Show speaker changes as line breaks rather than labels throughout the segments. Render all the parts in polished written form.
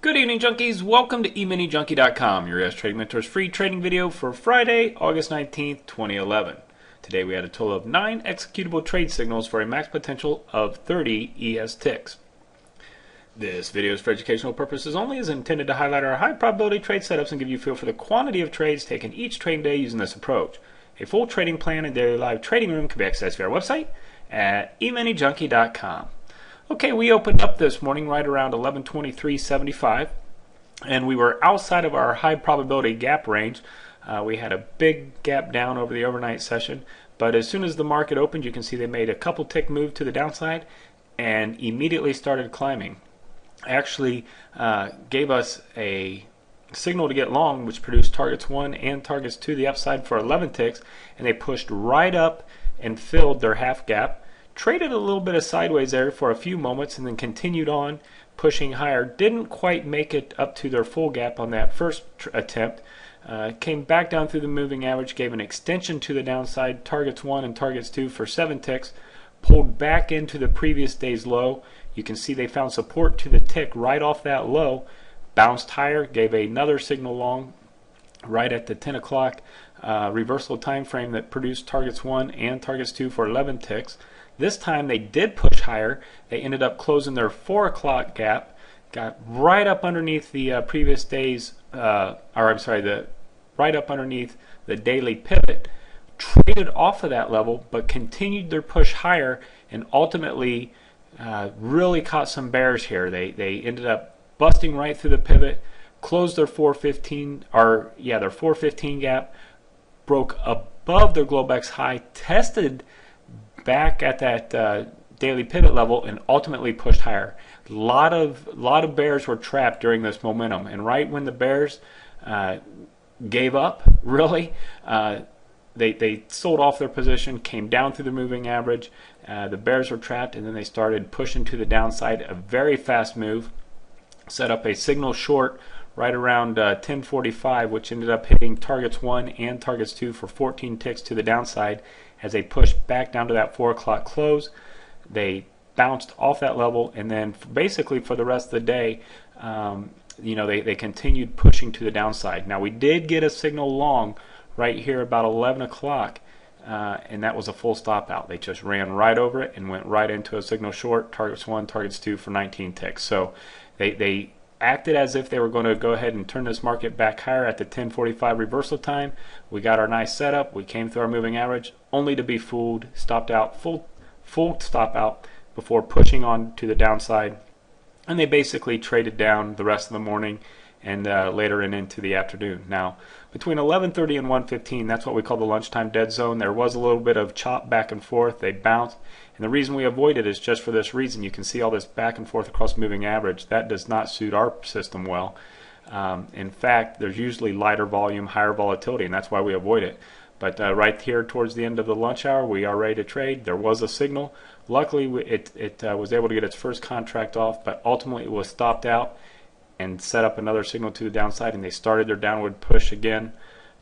Good evening, junkies. Welcome to EminiJunkie.com, your US Trading Mentor's free trading video for Friday, August 19th, 2011. Today we had a total of 9 executable trade signals for a max potential of 30 ES ticks. This video is for educational purposes only, is intended to highlight our high probability trade setups and give you a feel for the quantity of trades taken each trading day using this approach. A full trading plan and daily live trading room can be accessed via our website at EminiJunkie.com. Okay, we opened up this morning right around 1123.75, and we were outside of our high probability gap range. We had a big gap down over the overnight session, but as soon as the market opened, you can see they made a couple tick move to the downside and immediately started climbing. Actually gave us a signal to get long, which produced targets 1 and targets 2 to the upside for 11 ticks, and they pushed right up and filled their half gap. Traded a little bit of sideways there for a few moments and then continued on pushing higher. Didn't quite make it up to their full gap on that first attempt. Came back down through the moving average, gave an extension to the downside, targets 1 and targets 2 for 7 ticks. Pulled back into the previous day's low. You can see they found support to the tick right off that low. Bounced higher, gave another signal long right at the 10 o'clock reversal time frame that produced targets 1 and targets 2 for 11 ticks. This time they did push higher. They ended up closing their 4 o'clock gap, got right up underneath the previous day's, right up underneath the daily pivot, traded off of that level, but continued their push higher and ultimately really caught some bears here. They ended up busting right through the pivot, closed their 415 gap, broke above their Globex high, tested back at that daily pivot level, and ultimately pushed higher. A lot of bears were trapped during this momentum, and right when the bears gave up, really, they sold off their position, came down through the moving average. The bears were trapped, and then they started pushing to the downside. A very fast move, set up a signal short right around 10:45, which ended up hitting targets 1 and targets 2 for 14 ticks to the downside. As they pushed back down to that 4 o'clock close, they bounced off that level, and then basically for the rest of the day, they continued pushing to the downside. Now we did get a signal long right here about 11 o'clock, and that was a full stop out. They just ran right over it and went right into a signal short, targets 1, targets 2 for 19 ticks. So they acted as if they were going to go ahead and turn this market back higher at the 10:45 reversal time. We got our nice setup. We came through our moving average, only to be fooled, stopped out, full stop out before pushing on to the downside. And they basically traded down the rest of the morning and later into the afternoon. Now, between 11:30 and 1:15, that's what we call the lunchtime dead zone. There was a little bit of chop back and forth. They bounced. And the reason we avoid it is just for this reason. You can see all this back and forth across moving average. That does not suit our system well. In fact, there's usually lighter volume, higher volatility, and that's why we avoid it. But right here towards the end of the lunch hour, we are ready to trade. There was a signal. Luckily, it was able to get its first contract off, but ultimately it was stopped out and set up another signal to the downside, and they started their downward push again.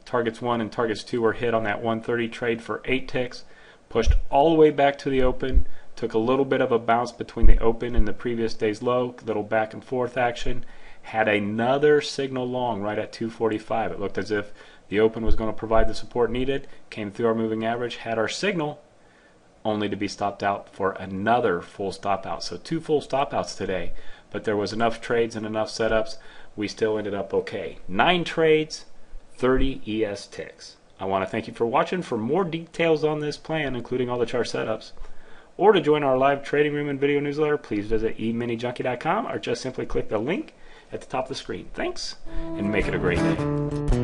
Targets 1 and targets 2 were hit on that 130 trade for 8 ticks. Pushed all the way back to the open, took a little bit of a bounce between the open and the previous day's low, little back and forth action, had another signal long right at 245. It looked as if the open was going to provide the support needed, came through our moving average, had our signal, only to be stopped out for another full stop out. So 2 full stop outs today, but there was enough trades and enough setups, we still ended up okay. 9 trades, 30 ES ticks. I want to thank you for watching. For more details on this plan, including all the chart setups, or to join our live trading room and video newsletter, please visit EminiJunkie.com or just simply click the link at the top of the screen. Thanks, and make it a great day.